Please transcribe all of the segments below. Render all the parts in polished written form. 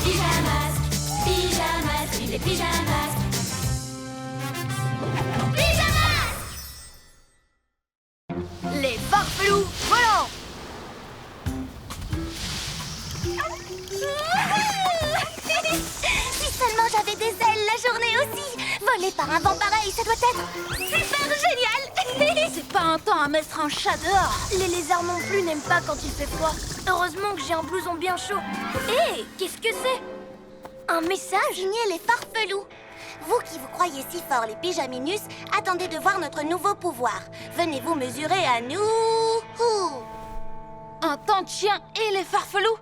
pyjamas, pyjamas, vive les pyjamas. Pyjamas! Les farfelous volants. Si seulement j'avais des ailes la journée aussi. Voler par un vent pareil, ça doit être super génial. C'est pas un temps à mettre un chat dehors. Les lézards non plus n'aiment pas quand il fait froid. Heureusement que j'ai un blouson bien chaud. Hé, qu'est-ce que c'est? Un message? Signé les farfelous. Vous qui vous croyez si fort, les pyjaminus, attendez de voir notre nouveau pouvoir. Venez vous mesurer à nous. Un temps de chien et les farfelous.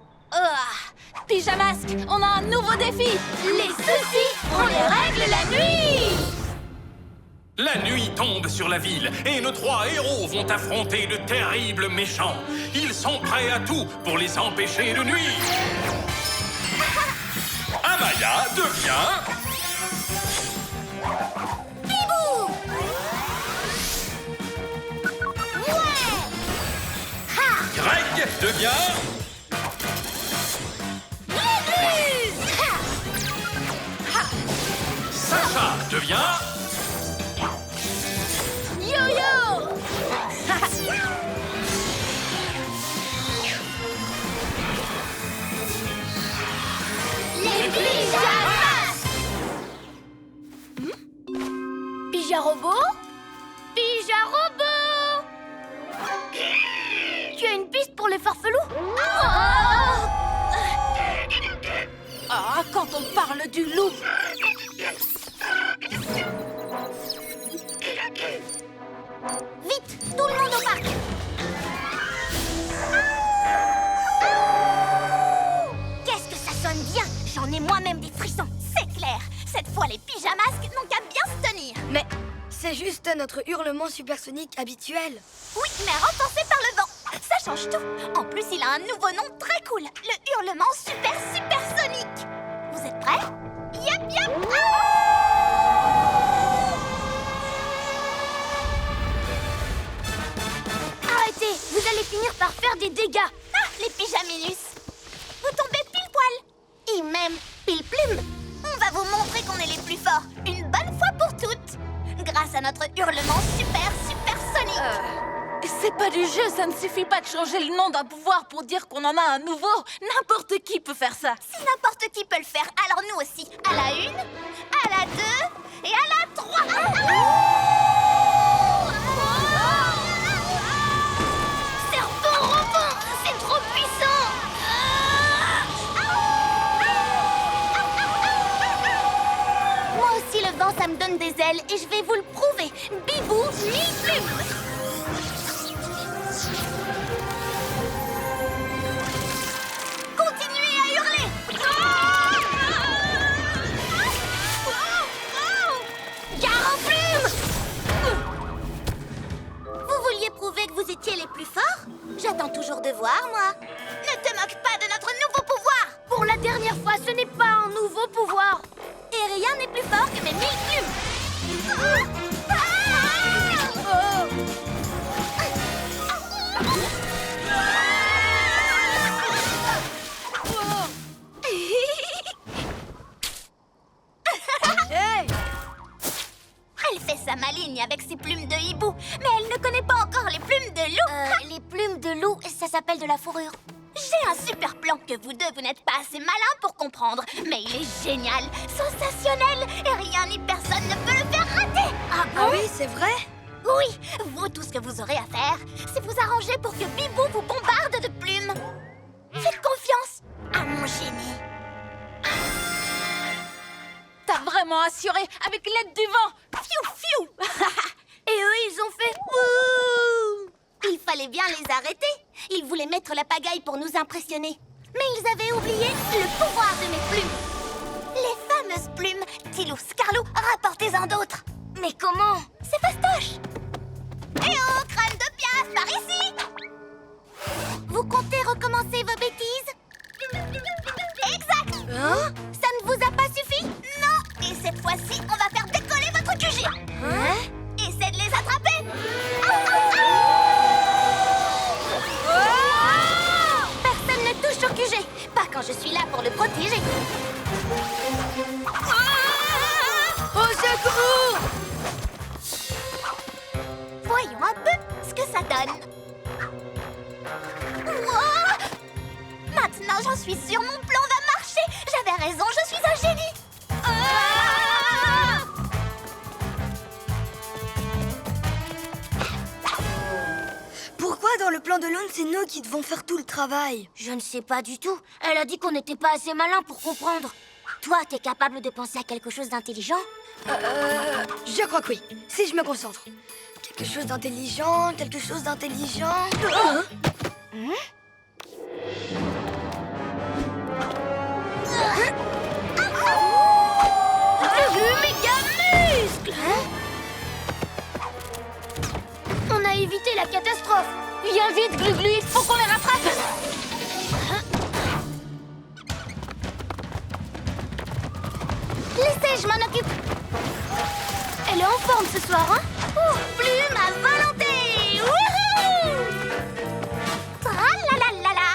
Pyjamasque, on a un nouveau défi. Les soucis, on les règle la nuit. La nuit tombe sur la ville et nos 3 héros vont affronter de terribles méchants. Ils sont prêts à tout pour les empêcher de nuire. Amaya devient... Bibou! Ouais! Greg devient... Sacha devient... Yo-yo! Les pyjamas! Pyjarobot? Pyjarobot! Tu as une piste pour les farfelous? Quand on parle du loup. Vite, tout le monde au parc. Qu'est-ce que ça sonne bien? J'en ai moi-même des frissons, c'est clair. Cette fois, les pyjamasques n'ont qu'à bien se tenir. Mais c'est juste notre hurlement supersonique habituel. Oui, mais renforcé par le vent. Ça change tout. En plus, il a un nouveau nom très cool. Le hurlement supersonique. Vous êtes prêts? Yep, yep. Arrêtez, vous allez finir par faire des dégâts. Ah, les pyjaminus. Vous tombez pile poil. Et même pile plume. On va vous montrer qu'on est les plus forts. Une bonne fois pour toutes. Grâce à notre hurlement supersonique. C'est pas du jeu, ça ne suffit pas de changer le nom d'un pouvoir pour dire qu'on en a un nouveau. N'importe qui peut faire ça. Si n'importe qui peut le faire, alors nous aussi. À la 1, à la 2 et à la 3. Serpent rampant, c'est trop puissant. Moi aussi, le vent, ça me donne des ailes et je vais vous le prouver. Bibou, mi-plume. Continuez à hurler. Gare en plume. Vous vouliez prouver que vous étiez les plus forts? J'attends toujours de voir, moi. Ne te moque pas de notre nouveau pouvoir. Pour la dernière fois, ce n'est pas un nouveau pouvoir. Et rien n'est plus fort que mes 1000 plumes. Hey! Elle fait sa maligne avec ses plumes de hibou, mais elle ne connaît pas encore les plumes de loup. Les plumes de loup, ça s'appelle de la fourrure. J'ai un super plan que vous deux, vous n'êtes pas assez malins pour comprendre. Mais il est génial, sensationnel, et rien ni personne ne peut le faire rater. Ah oui, c'est vrai? Oui, vous, tout ce que vous aurez à faire, c'est vous arranger pour que Bibou vous bombarde de plumes. Faites confiance à mon génie. T'as vraiment assuré avec l'aide du vent. Fiou, fiou. Et eux, ils ont fait ouh. Il fallait bien les arrêter. Ils voulaient mettre la pagaille pour nous impressionner. Mais ils avaient oublié le pouvoir de mes plumes. Les fameuses plumes. Tilou, Scarlou, rapportez-en d'autres. Mais comment? C'est fastoche. Eh oh, crâne de piaf, par ici. Vous comptez recommencer vos bêtises? Exact. Hein? Ça ne vous a pas suffi? Non. Et cette fois-ci, on va faire décoller votre QG. Hein? Essaie de les attraper. Personne ne touche au QG. Pas quand je suis là pour le protéger. Au secours! Voyons un peu ce que ça donne. Ouah! Maintenant, j'en suis sûre, mon plan va marcher. J'avais raison, je suis un génie. Pourquoi dans le plan de Lune, c'est nous qui devons faire tout le travail? Je ne sais pas du tout. Elle a dit qu'on n'était pas assez malin pour comprendre. Toi, t'es capable de penser à quelque chose d'intelligent? Je crois que oui, si je me concentre. Quelque chose d'intelligent, quelque chose d'intelligent... On a évité la catastrophe. Viens vite, Glu-Glu, il faut qu'on les rattrape. Laissez, je m'en occupe. Elle est en forme ce soir, hein? Plume à volonté. Wouhou! Tralalalala.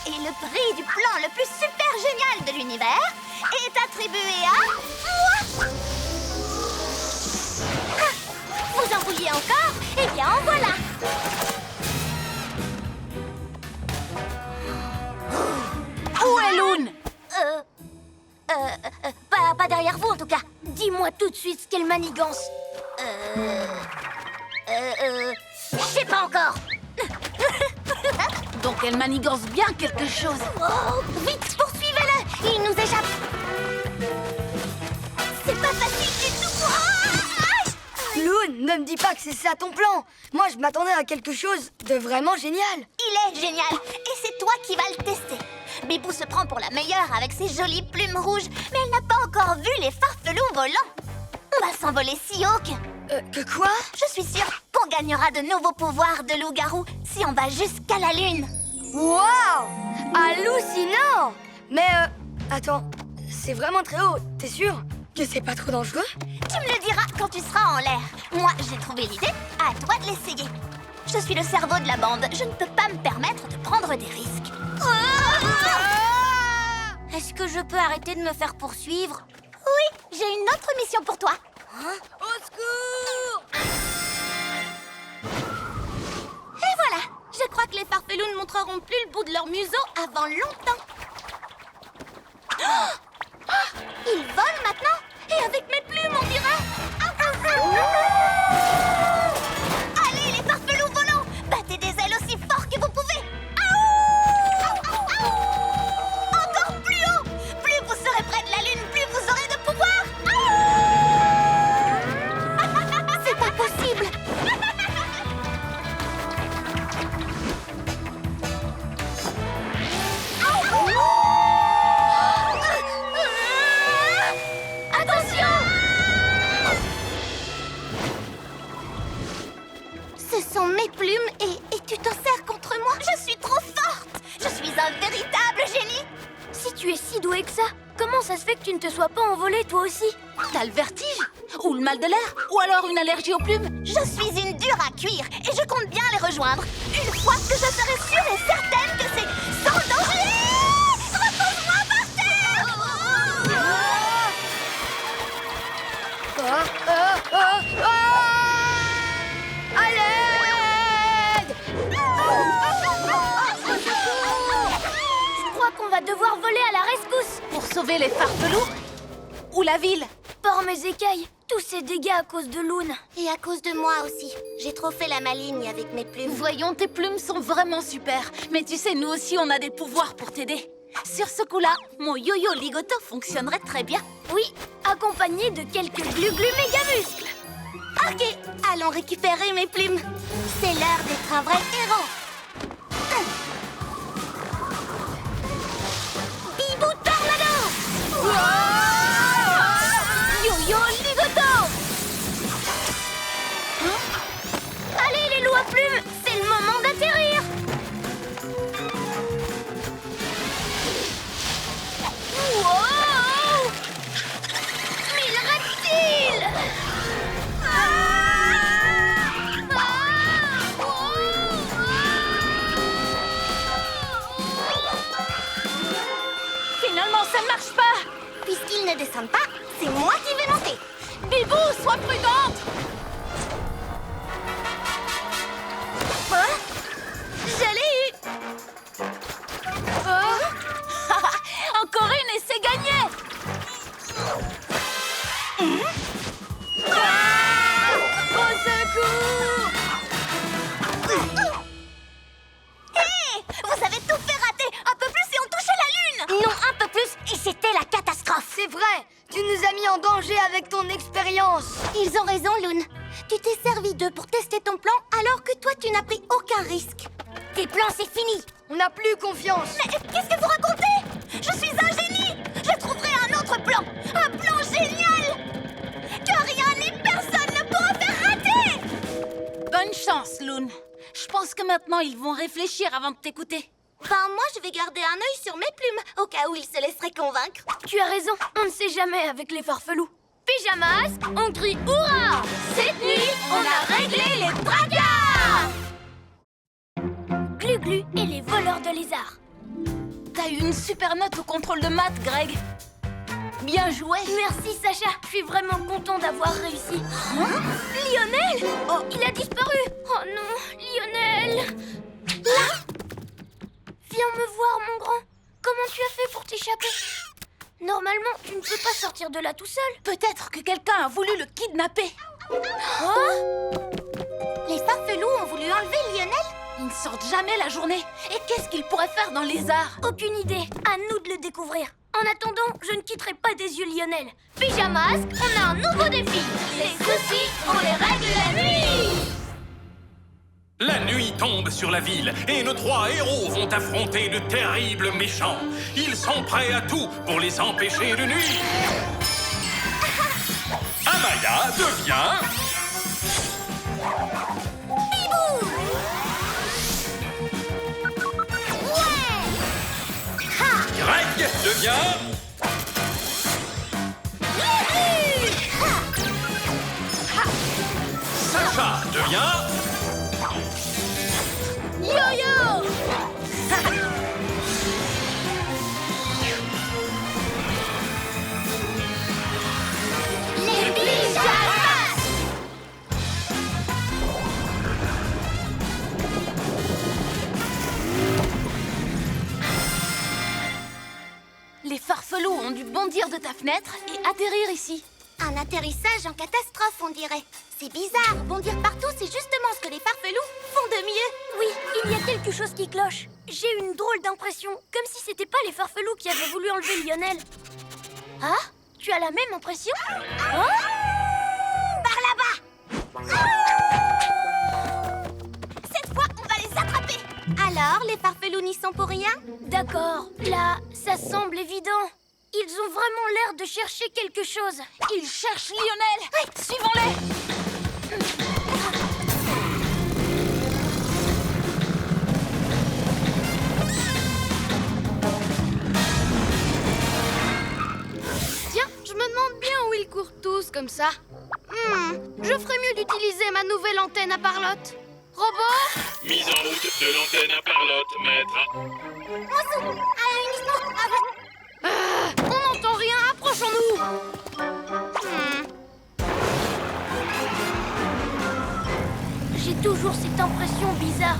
Et le prix du plan le plus super génial de l'univers est attribué à moi. Ah, vous en vouliez encore? Eh bien, en voilà. Où est Lune? Pas derrière vous en tout cas. Dis-moi tout de suite ce qu'elle manigance. Je sais pas encore. Donc elle manigance bien quelque chose. Oh, vite, poursuivez-le. Il nous échappe. C'est pas facile du tout. Lune, ne me dis pas que c'est ça ton plan. Moi, je m'attendais à quelque chose de vraiment génial. Il est génial. Et c'est toi qui vas le tester. Bibou se prend pour la meilleure avec ses jolies plumes rouges, mais elle n'a pas encore vu les farfelous volants. On va s'envoler si haut Que quoi? je suis sûre qu'on gagnera de nouveaux pouvoirs de loup-garou si on va jusqu'à la lune. Waouh! Hallucinant! Mais attends, c'est vraiment très haut, t'es sûr que c'est pas trop dangereux? Tu me le diras quand tu seras en l'air. Moi, j'ai trouvé l'idée, à toi de l'essayer. Je suis le cerveau de la bande, je ne peux pas me permettre de prendre des risques. Est-ce que je peux arrêter de me faire poursuivre? Oui, j'ai une autre mission pour toi. Au secours! Et voilà, je crois que les farfelous ne montreront plus le bout de leur museau avant longtemps. Ils volent maintenant. Et avec mes plumes, on dirait. Allez, les farfelous volants, battez des ailes aussi fort que vous pouvez. Encore plus haut. Plus vous serez près de la lune, plus vous aurez de pouvoir. C'est pas possible. Attention! Ce sont mes plumes et tu t'en sers contre moi. Je suis trop forte. Je suis un véritable génie. Si tu es si doué que ça, comment ça se fait que tu ne te sois pas envolé toi aussi? T'as le vertige? Ou le mal de l'air? Ou alors une allergie aux plumes? Je suis une dure à cuire et je compte bien les rejoindre. Une fois que je serai sûre et certaine que c'est sans danger. Repose-moi par terre. À l'aide! Je crois qu'on va devoir voler à la rescousse. Pour sauver les farfelous? Ou la ville? Par mes écailles, tous ces dégâts à cause de Lune. Et à cause de moi aussi. J'ai trop fait la maligne avec mes plumes. Voyons, tes plumes sont vraiment super. Mais tu sais, nous aussi, on a des pouvoirs pour t'aider. Sur ce coup-là, mon yo-yo ligoto fonctionnerait très bien. Oui, accompagné de quelques glu-glu méga muscles. Ok, allons récupérer mes plumes. C'est l'heure d'être un vrai héros. Bibou tornado! Yo-yo ligoto. Allez les loups à plumes, c'est le moment d'atterrir. Wow! 1000 reptiles! ça ne marche pas! Puisqu'ils ne descendent pas, c'est moi qui vais monter. Bibou, sois prudente! Hein? Je l'ai eu! Encore une et c'est gagné! Au secours! Vous avez tout fait rater. Un peu plus et on touchait la lune. Non, un peu plus et c'était la catastrophe. C'est vrai, tu nous as mis en danger avec ton expérience. Ils ont raison, Loon. Tu t'es servi d'eux pour tester ton plan alors que toi, tu n'as pris aucun risque. Tes plans, c'est fini. On n'a plus confiance. Mais qu'est-ce que vous racontez? Je suis un génie. Je trouverai un autre plan. Un plan génial que rien ni personne ne pourra faire rater. Bonne chance, Loon. Je pense que maintenant, ils vont réfléchir avant de t'écouter. Ben, moi, je vais garder un œil sur mes plumes au cas où ils se laisseraient convaincre. Tu as raison, on ne sait jamais avec les farfelous. Pyjamas, on crie hurrah! Cette nuit, on a réglé les tracas! Glu-Glu et les voleurs de lézards. T'as eu une super note au contrôle de maths, Greg. Bien joué. Merci, Sacha. Je suis vraiment content d'avoir réussi. Lionel! Oh, il a disparu! Oh non, Lionel! Là! Viens me voir, mon grand. Comment tu as fait pour t'échapper? Normalement, tu ne peux pas sortir de là tout seul. Peut-être que quelqu'un a voulu le kidnapper. Les farfelous ont voulu enlever Lionel? Ils ne sortent jamais la journée. Et qu'est-ce qu'ils pourraient faire dans les arts? Aucune idée. À nous de le découvrir. En attendant, je ne quitterai pas des yeux Lionel. Pyjamas, on a un nouveau défi. Les soucis, on les règle la nuit. La nuit tombe sur la ville et nos 3 héros vont affronter de terribles méchants. Ils sont prêts à tout pour les empêcher de nuire. Amaya devient... Greg devient... Sacha devient... Yo-yo! Les pyjamas! Les farfelous ont dû bondir de ta fenêtre et atterrir ici. Un atterrissage en catastrophe, on dirait. C'est bizarre, bondir partout, c'est justement ce que les farfelous font de mieux. Oui, il y a quelque chose qui cloche. J'ai une drôle d'impression, comme si c'était pas les farfelous qui avaient voulu enlever Lionel. Ah, tu as la même impression? Par là-bas! Cette fois, on va les attraper. Alors, les farfelous n'y sont pour rien? D'accord, là, ça semble évident. Ils ont vraiment l'air de chercher quelque chose. Ils cherchent Lionel. Suivons-les. Tiens, je me demande bien où ils courent tous comme ça. Je ferais mieux d'utiliser ma nouvelle antenne à parlotte. Robot? Mise en route de l'antenne à parlotte, maître. On n'entend rien, approchons-nous. J'ai toujours cette impression bizarre.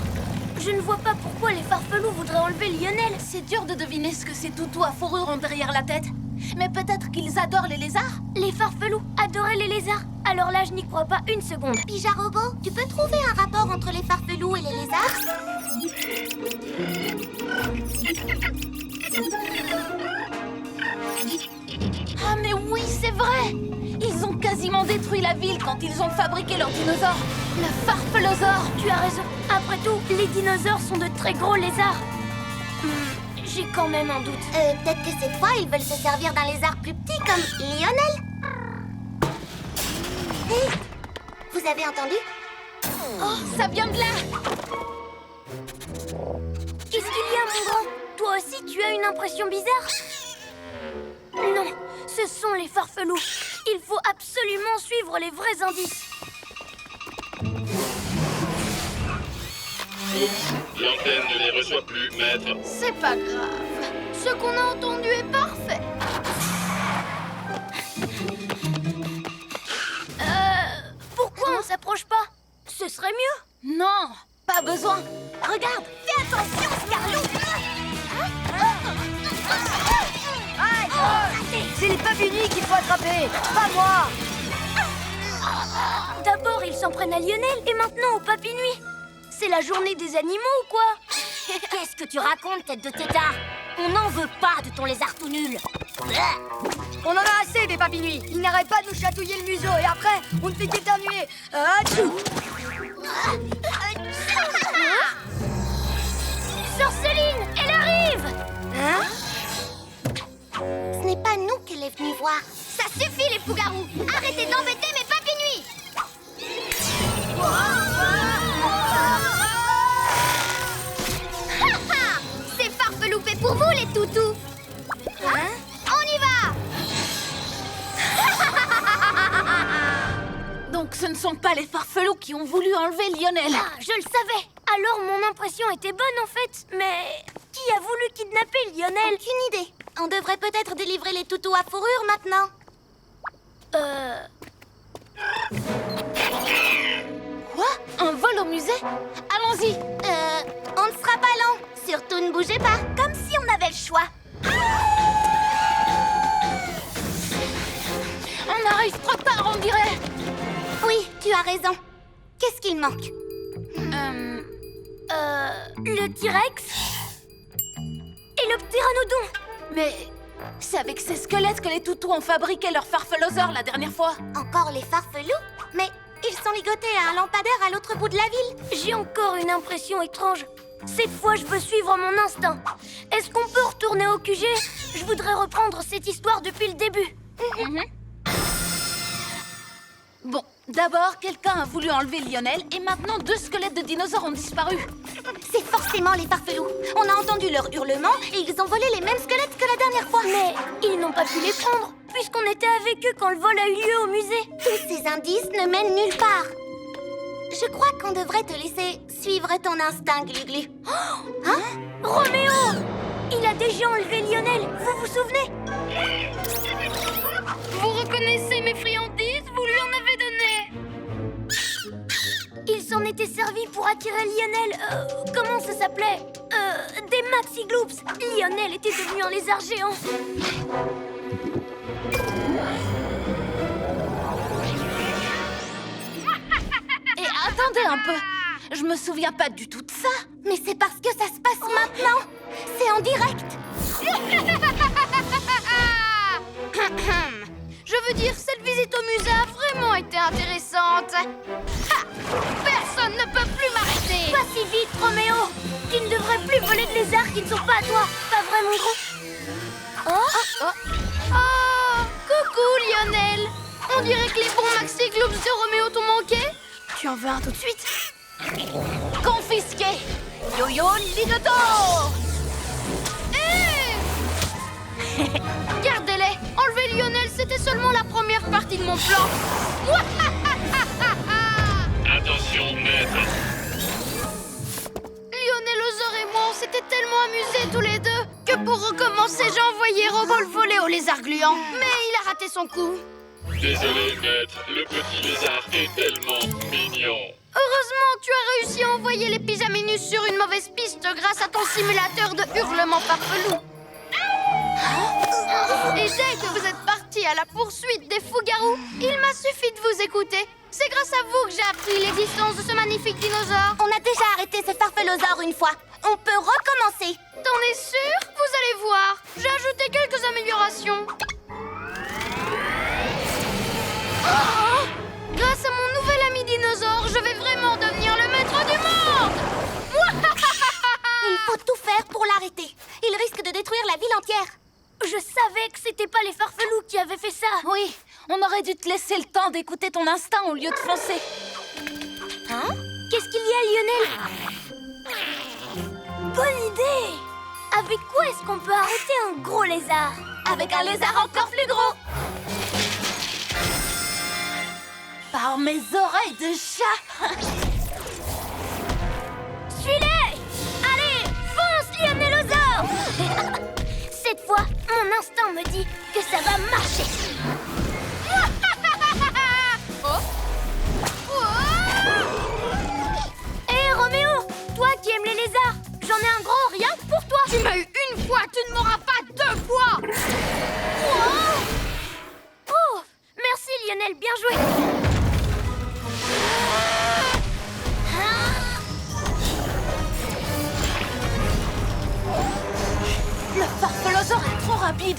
Je ne vois pas pourquoi les farfelous voudraient enlever Lionel. C'est dur de deviner ce que ces toutous à fourrure ont derrière la tête. Mais peut-être qu'ils adorent les lézards. Les farfelous adoraient les lézards. Alors là, je n'y crois pas une seconde. Pyja-Robot, tu peux trouver un rapport entre les farfelous et les lézards? Ah mais oui, c'est vrai. Ils ont quasiment détruit la ville quand ils ont fabriqué leur dinosaure. Le farfelosaure. Tu as raison. Après tout, les dinosaures sont de très gros lézards. J'ai quand même un doute. Peut-être que cette fois, ils veulent se servir d'un lézard plus petit comme Lionel. Hé! Vous avez entendu? Oh, ça vient de là. Qu'est-ce qu'il y a, mon grand? Toi aussi, tu as une impression bizarre? Non, ce sont les farfelous. Il faut absolument suivre les vrais indices. Oups, l'antenne ne les reçoit plus, maître. C'est pas grave. Ce qu'on a entendu est parfait. Pourquoi on s'approche pas? Ce serait mieux. Non, pas besoin. Regarde. Fais attention, Scarlou. C'est les papinus qu'il faut attraper, pas moi. D'abord, ils s'en prennent à Lionel et maintenant au Papy Nuit. C'est la journée des animaux ou quoi? Qu'est-ce que tu racontes, tête de tétard? On n'en veut pas de ton lézard tout nul. On en a assez des papinus. Ils n'arrêtent pas de nous chatouiller le museau et après, on ne fait qu'éternuer. Atchou. Sorceline, elle arrive! Hein? Ce n'est pas nous qu'elle est venue voir. Ça suffit, les fous-garous. Arrêtez d'embêter mes papy-nuits. C'est farfelou fait pour vous, les toutous. Hein? On y va. Donc ce ne sont pas les farfelous qui ont voulu enlever Lionel. Ah, je le savais. Alors mon impression était bonne en fait. Mais qui a voulu kidnapper Lionel? Aucune idée. On devrait peut-être délivrer les toutous à fourrure maintenant. Quoi? Un vol au musée? Allons-y. On ne sera pas lent. Surtout ne bougez pas, comme si on avait le choix. On arrive trop tard, on dirait. Oui, tu as raison. Qu'est-ce qu'il manque? Le T-Rex et le Pteranodon. Mais c'est avec ces squelettes que les toutous ont fabriqué leur farfeloseur la dernière fois. Encore les farfelous? Mais ils sont ligotés à un lampadaire à l'autre bout de la ville. J'ai encore une impression étrange. Cette fois, je veux suivre mon instinct. Est-ce qu'on peut retourner au QG? Je voudrais reprendre cette histoire depuis le début. Bon, d'abord, quelqu'un a voulu enlever Lionel et maintenant 2 squelettes de dinosaures ont disparu. C'est forcément les farfelous. On a entendu leur hurlement et ils ont volé les mêmes squelettes que la dernière fois. Mais ils n'ont pas pu les prendre, puisqu'on était avec eux quand le vol a eu lieu au musée. Tous ces indices ne mènent nulle part. Je crois qu'on devrait te laisser suivre ton instinct, Glu-Glu. Hein? Roméo! Il a déjà enlevé Lionel, vous vous souvenez? Vous reconnaissez mes friandises? Vous lui en avez donné? Il s'en était servi pour attirer Lionel. Comment ça s'appelait? Des Maxi Gloops. Lionel était devenu un lézard géant. Et attendez un peu, je me souviens pas du tout de ça. Mais c'est parce que ça se passe maintenant. C'est en direct. Je veux dire, cette visite au musée a vraiment été intéressante. Ha! Personne ne peut plus m'arrêter. Pas si vite, Roméo. Tu ne devrais plus voler de lézards qui ne sont pas à toi. Pas vrai, mon grand? Oh, coucou Lionel. On dirait que les bons Maxi Gloops de Roméo t'ont manqué. Tu en veux un tout de suite? Confisqué. Yo-yo ligoto. Gardez-les. Enlever Lionel, c'était seulement la première partie de mon plan. Attention, maître. Lionellosaure et moi, on s'était tellement amusés tous les deux que pour recommencer, j'ai envoyé Robo le voler au lézard gluant. Mais il a raté son coup. Désolé, maître. Le petit lézard est tellement mignon. Heureusement, tu as réussi à envoyer les pyjaminus sur une mauvaise piste grâce à ton simulateur de hurlement farfelou. Et dès que vous êtes partis à la poursuite des fous-garous, il m'a suffi de vous écouter. C'est grâce à vous que j'ai appris l'existence de ce magnifique dinosaure. On a déjà arrêté ce farfelosaure une fois. On peut recommencer. T'en es sûr? Vous allez voir. J'ai ajouté quelques améliorations. Grâce à mon nouvel ami dinosaure, je vais vraiment devenir le maître du monde. Il faut tout faire pour l'arrêter. Il risque de détruire la ville entière. Je savais que c'était pas les farfelous qui avaient fait ça. Oui, on aurait dû te laisser le temps d'écouter ton instinct au lieu de foncer. Hein? Qu'est-ce qu'il y a, Lionel? Bonne idée! Avec quoi est-ce qu'on peut arrêter un gros lézard? Avec un lézard encore plus gros. Par mes oreilles de chat. Suis-les! Allez, fonce, Lionellosaure! Farfelozor est trop rapide.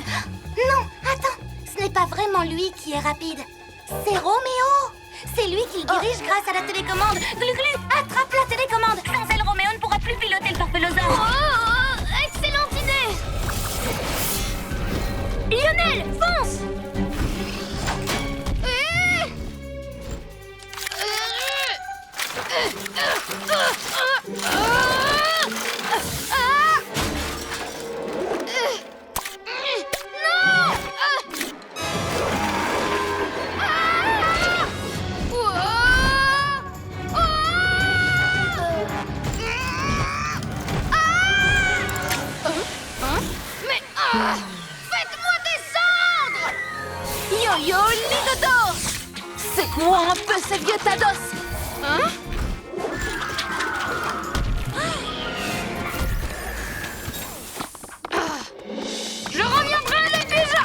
Non, attends, ce n'est pas vraiment lui qui est rapide. C'est Roméo. C'est lui qui le dirige grâce à la télécommande. Glu-glu, attrape la télécommande. Sans elle, Roméo ne pourra plus piloter le Farfelozor. Excellente idée! Lionel, fonce! Faites-moi descendre! Yo-yo Ligoto! Secoue-moi un peu ces vieux Tados. Hein? Je reviendrai les déjà!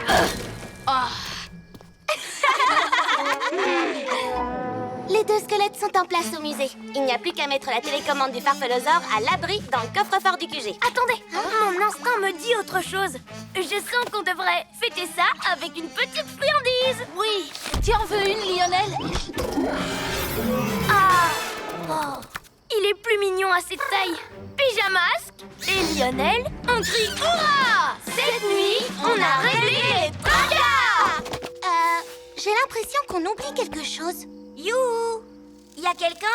Les deux squelettes sont en place au musée. Il n'y a plus qu'à mettre la télécommande du Farfelozor à l'abri dans le coffre-fort du QG. Attendez, mon instinct me dit autre chose. Je sens qu'on devrait fêter ça avec une petite friandise. Oui, tu en veux une, Lionel? Ah! Oh, il est plus mignon à cette taille. Pyjamasque et Lionel, un cri hurrah! Cette nuit, on a réglé les tracas! J'ai l'impression qu'on oublie quelque chose. You! Y a quelqu'un?